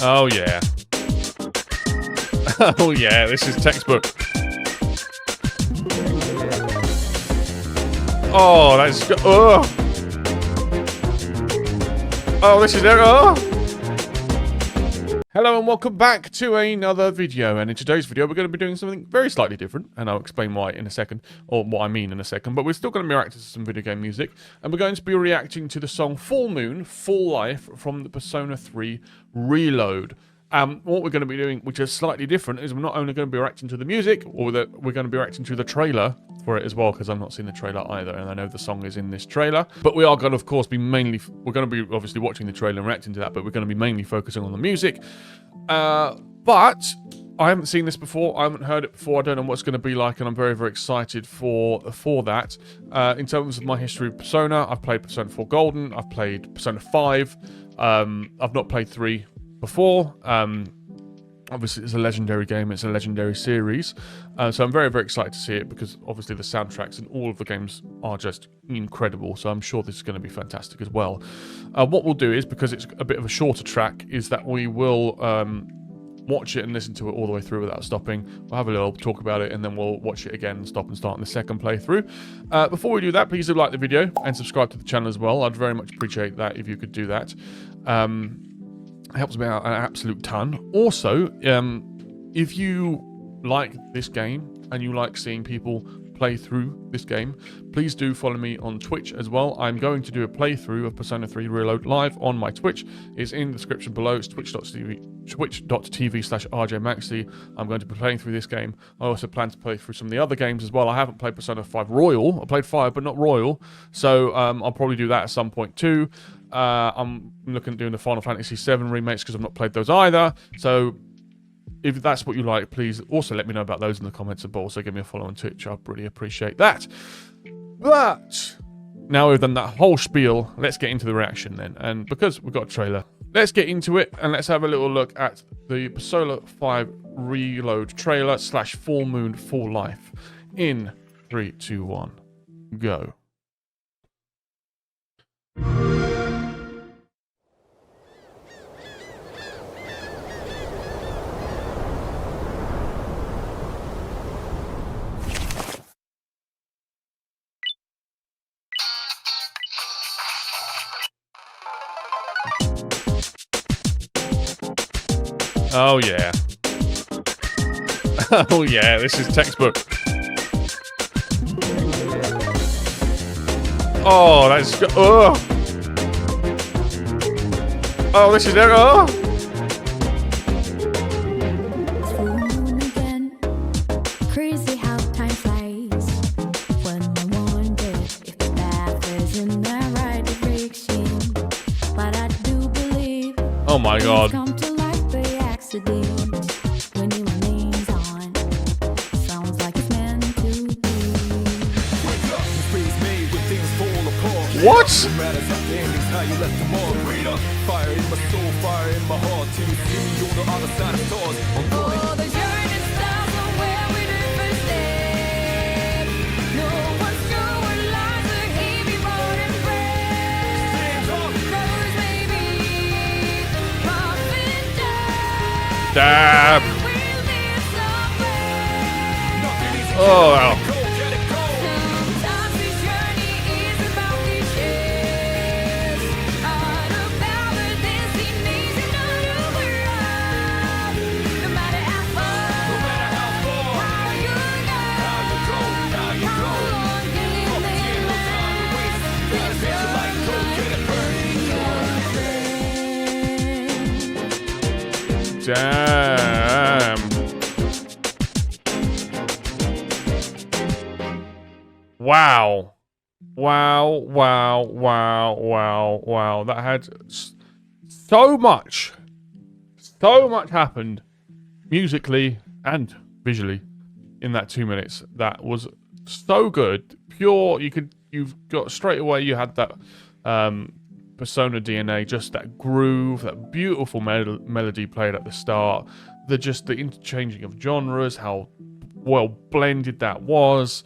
Oh yeah. Oh yeah, this is textbook. Oh, that's... Oh! Oh, this is... Oh! Hello and welcome back to another video, and in today's video we're going to be doing something very slightly different, and I'll explain why in a second, or what I mean in a second, but we're still going to be reacting to some video game music, and we're going to be reacting to the song Full Moon, Full Life from the Persona 3 Reload. What we're going to be doing, which is slightly different, is we're not only going to be reacting to the music, or that we're going to be reacting to the trailer for it as well, because I've not seen the trailer either, and I know the song is in this trailer. But we are going to, of course, we're going to be obviously watching the trailer and reacting to that, but we're going to be mainly focusing on the music. But I haven't seen this before, I haven't heard it before, I don't know what it's going to be like, and I'm very, very excited for that. In terms of my history of Persona, I've played Persona 4 Golden, I've played Persona 5, I've not played 3 before. Obviously it's a legendary game, it's a legendary series, so I'm very, very excited to see it, because obviously the soundtracks and all of the games are just incredible, so I'm sure this is going to be fantastic as well. What we'll do is, because it's a bit of a shorter track, is that we will watch it and listen to it all the way through without stopping. We'll have a little talk about it, and then we'll watch it again and stop and start in the second playthrough. Before we do that, please do like the video and subscribe to the channel as well. I'd very much appreciate that if you could do that. It helps me out an absolute ton. Also, if you like this game and you like seeing people play through this game, please do follow me on Twitch as well. I'm going to do a playthrough of Persona 3 Reload live on my Twitch. It's in the description below. It's twitch.tv/RJMaxi. I'm going to be playing through this game. I also plan to play through some of the other games as well. I haven't played Persona 5 Royal. I played 5 but not Royal, so I'll probably do that at some point too. I'm looking at doing the Final Fantasy 7 remakes, because I've not played those either. So if that's what you like, please also let me know about those in the comments, and also give me a follow on Twitch. I'd really appreciate that. But now we've done that whole spiel, let's get into the reaction then. And because we've got a trailer, let's get into it, and let's have a little look at the Persona 5 Reload trailer / Full Moon Full Life in 3, 2, 1, go. Oh yeah. Oh yeah, this is textbook. Oh, that's... Oh! Oh, this is... Oh! Crazy how time flies when I wonder if the path is in the right direction. But I do believe... Oh my god. When he remains on, sounds like it's meant to be. What? Fire in my soul, fire in my heart, till you see me on the other side of stars. Oh, the journey starts from where we did first step. No one's sure what lies ahead before them breath. Rose baby, rough and down. Damn. Oh, wow. Damn. Wow. Wow, wow, wow, wow, wow. That had so much happened musically and visually in that 2 minutes. That was so good. Pure, you've got straight away, you had that Persona DNA, just that groove, that beautiful melody played at the start, the interchanging of genres, how well blended that was.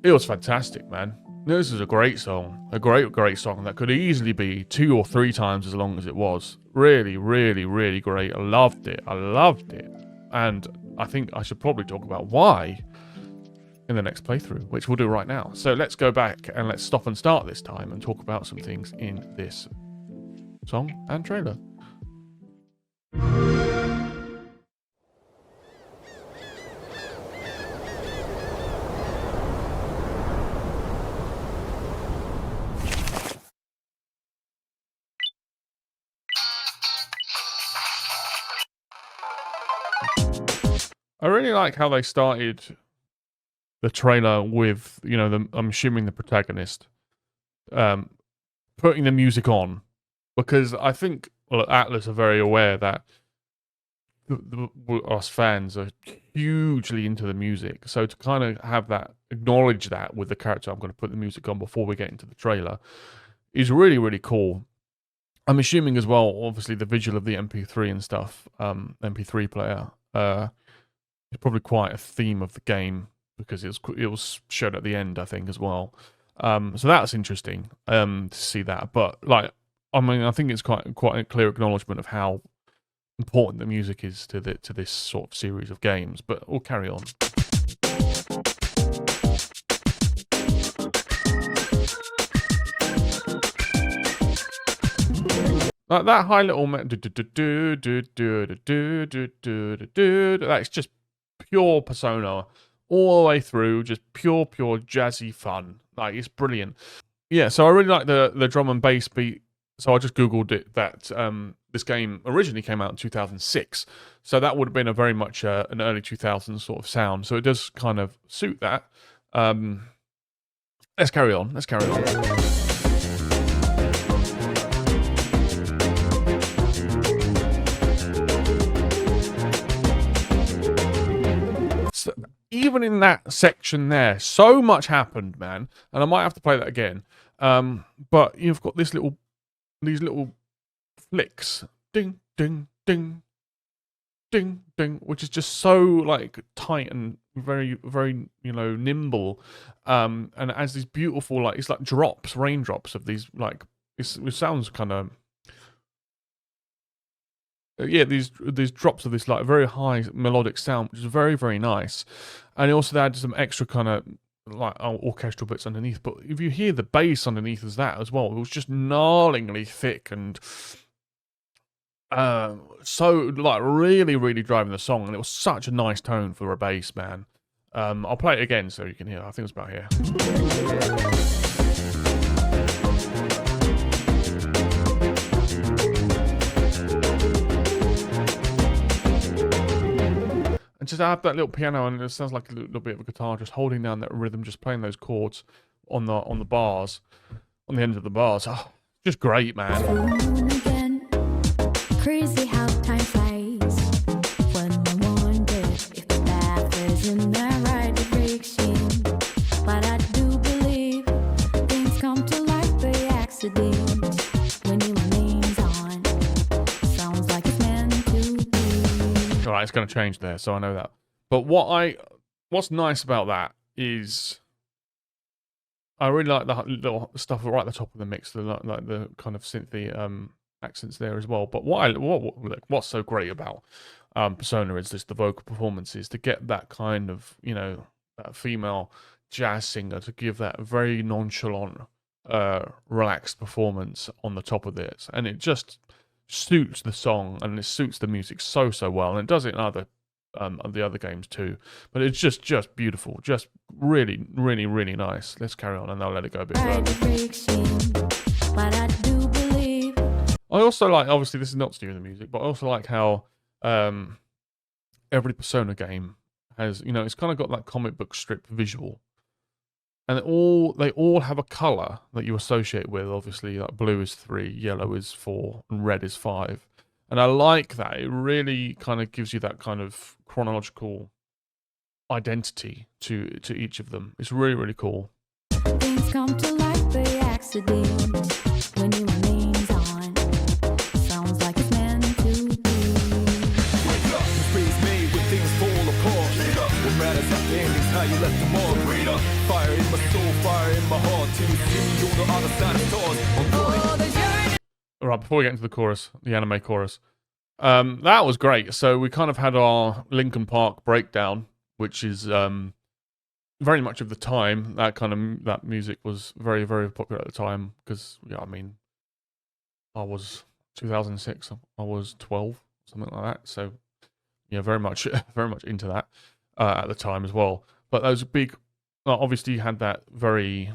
It was fantastic, man. This is a great song. A great song that could easily be 2 or 3 times as long as it was. Really, really, really great. I loved it. And I think I should probably talk about why in the next playthrough, which we'll do right now. So let's go back and let's stop and start this time and talk about some things in this song and trailer. I really like how they started the trailer with, you know, I'm assuming the protagonist, putting the music on, because I think Atlas are very aware that us fans are hugely into the music. So to kind of have that, acknowledge that with the character I'm going to put the music on before we get into the trailer is really, really cool. I'm assuming as well, obviously, the visual of the MP3 and stuff, MP3 player, is probably quite a theme of the game because it was shown at the end, I think, as well. So that's interesting to see that. But like, I mean, I think it's quite a clear acknowledgement of how important the music is to this sort of series of games. But we'll carry on. Like that high little that's just pure Persona all the way through, just pure jazzy fun. Like, it's brilliant. Yeah, so I really like the drum and bass beat. So I just googled it that this game originally came out in 2006. So that would have been a very much an early 2000s sort of sound. So it does kind of suit that. Let's carry on. Even in that section there, so much happened, man, and I might have to play that again. But you've got these little flicks, ding, ding, ding, ding, ding, which is just so like tight and very, very, you know, nimble. And it has these beautiful, like, it's like raindrops of these, like, it sounds kind of. Yeah, these drops of this like very high melodic sound, which is very, very nice. And it also adds some extra kind of like orchestral bits underneath. But if you hear the bass underneath as that as well, it was just gnarlingly thick and so like really, really driving the song. And it was such a nice tone for a bass, man. I'll play it again so you can hear. I think it's about here. Just have that little piano, and it sounds like a little bit of a guitar, just holding down that rhythm, just playing those chords on the bars, on the end of the bars. Oh, just great, man. Again, crazy how time flies. When I wonder if the path is in the right direction, but I do believe things come to light by accident. When it remains on, sounds like it's meant to be. All right, it's going to change there, so I know that. But what's nice about that is I really like the little stuff right at the top of the mix, like the kind of synthy accents there as well. But what's so great about Persona is just the vocal performances, to get that kind of, you know, that female jazz singer to give that very nonchalant, relaxed performance on the top of this, and it just suits the song and it suits the music so well, and it does it in other the other games too. But it's just beautiful, just really nice. Let's carry on and I'll let it go a bit further. I also like, obviously this is not to do with the music, but I also like how every Persona game has, you know, it's kind of got that comic book strip visual, and they all have a color that you associate with. Obviously, like blue is 3, yellow is 4, and red is 5. And I like that. It really kind of gives you that kind of chronological identity to each of them. It's really cool. Things come to light by accident. When it remains on, sounds like it's meant to be. Wake up, the space made when things fall apart. What matters at the end is how you left them on. Fire in my soul, fire in my heart. right before we get into the chorus, the anime chorus, that was great. So we kind of had our Linkin Park breakdown, which is very much of the time. That music was very, very popular at the time because, yeah, I mean, I was 2006. I was 12, something like that. So yeah, very much, very much into that at the time as well. But those big, obviously, you had that very,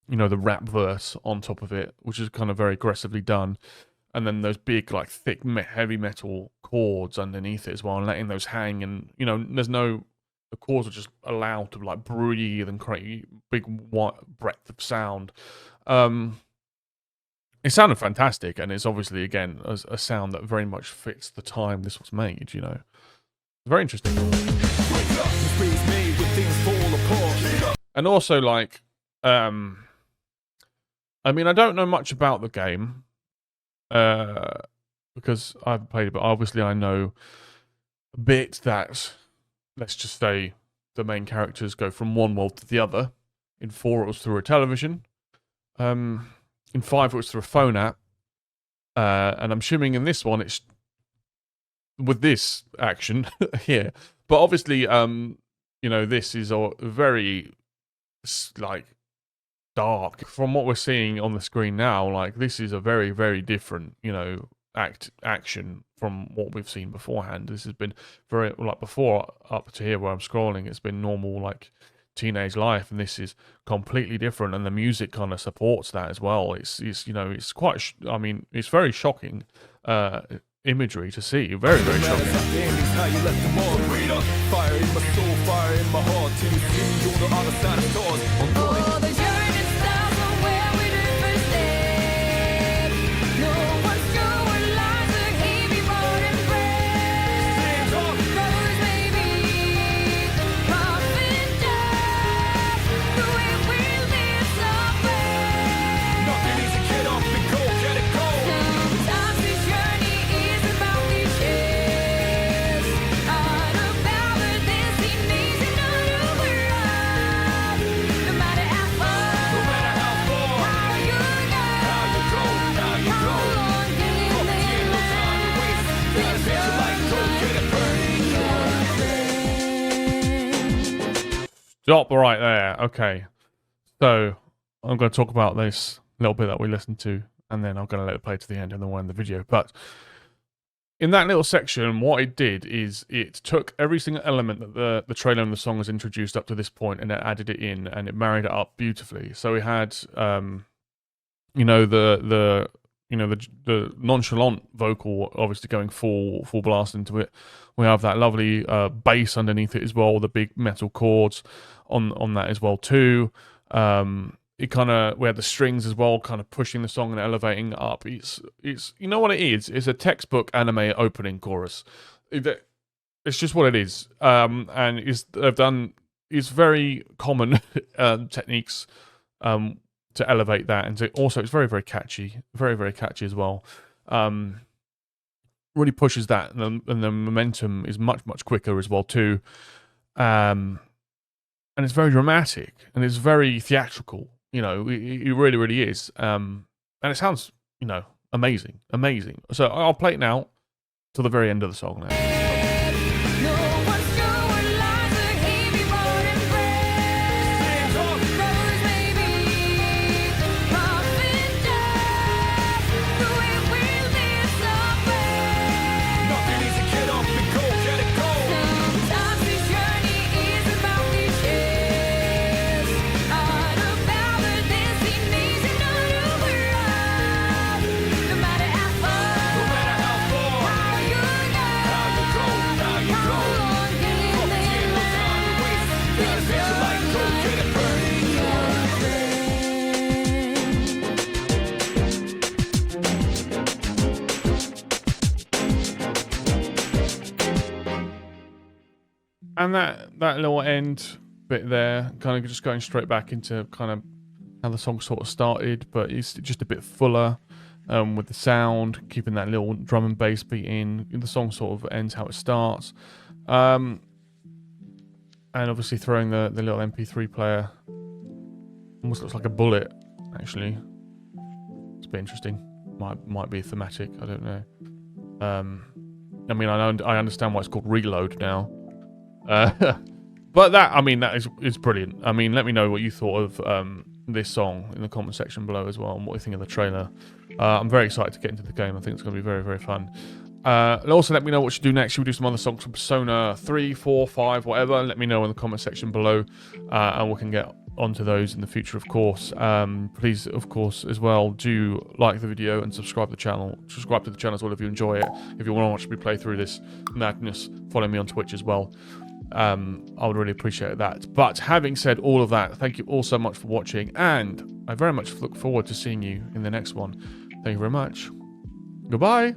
the rap verse on top of it, which is kind of very aggressively done, and then those big, like, thick, heavy metal chords underneath it as well, and letting those hang, and the chords are just allowed to like breathe and create big wide breadth of sound. It sounded fantastic, and it's obviously, again, a sound that very much fits the time this was made, Very interesting. And also, like, I mean, I don't know much about the game, because I've played it, but obviously I know a bit that, let's just say, the main characters go from one world to the other. In 4, it was through a television. In 5, it was through a phone app. And I'm assuming in this one, it's with this action here. But obviously, this is a very, like, dark. From what we're seeing on the screen now, like, this is a very, very different, action from what we've seen beforehand. This has been very, like, before, up to here where I'm scrolling, it's been normal, like, teenage life, and this is completely different, and the music kind of supports that as well. It's quite, I mean, it's very shocking imagery to see. Very, very shocking. Fire in my soul, fire in my heart, till you see me on the other side of stars. Oh, the journey starts from where we do first step. No one's sure what lies ahead before them breath. Rose maybe, coffin dust, the way we live somewhere. Nothing easy, get up and go, get it go. Sometimes this journey is about cliches, not about the destination of the world. No matter how far, No matter how far, how you go, how you go, how you how go. long can you Ain't no time to waste. Gotta set your light, go get it burning. Stop right there. Okay. So, I'm going to talk about this little bit that we listened to, and then I'm going to let it play to the end, and then we'll end the video. But in that little section, what it did is it took every single element that the trailer and the song has introduced up to this point, and it added it in, and it married it up beautifully. So we had, the nonchalant vocal, obviously going full blast into it. We have that lovely bass underneath it as well, with the big metal chords on that as well too. We had the strings as well, kind of pushing the song and elevating up. It's you know what it is? It's a textbook anime opening chorus. It's just what it is. And it's very common techniques to elevate that, and also it's very, very catchy, very, very catchy as well. Really pushes that, and the momentum is much, much quicker as well too. And it's very dramatic, and it's very theatrical. It really, really is. And it sounds, amazing, amazing. So I'll play it now to the very end of the song now. no one's sure what lies ahead before them breath. Rose maybe, coffin dust, the way we live somewhere. Nothing easy, get up and go, get it go. Sometimes this journey is about cliches, not about the destination of the world. No matter how far, No matter how far, how you go, how you go, how you how go. long can you Ain't no time to waste. Gotta set your light, go get it burning. And that little end bit there, kind of just going straight back into kind of how the song sort of started, but it's just a bit fuller with the sound, keeping that little drum and bass beat in. The song sort of ends how it starts. And obviously throwing the little MP3 player. Almost looks like a bullet, actually. It's a bit interesting. might be thematic. I don't know. I mean, I understand why it's called Reload now. But that is brilliant. I mean, let me know what you thought of this song in the comment section below as well, and what you think of the trailer. I'm very excited to get into the game. I think it's going to be very, very fun. Also, let me know what you do next. Should we do some other songs from Persona 3, 4, 5, whatever? Let me know in the comment section below, and we can get onto those in the future, of course. Please, of course, as well, do like the video and subscribe to the channel. Subscribe to the channel as well if you enjoy it. If you want to watch me play through this madness, follow me on Twitch as well. I would really appreciate that. But having said all of that, thank you all so much for watching, and I very much look forward to seeing you in the next one. Thank you very much. Goodbye.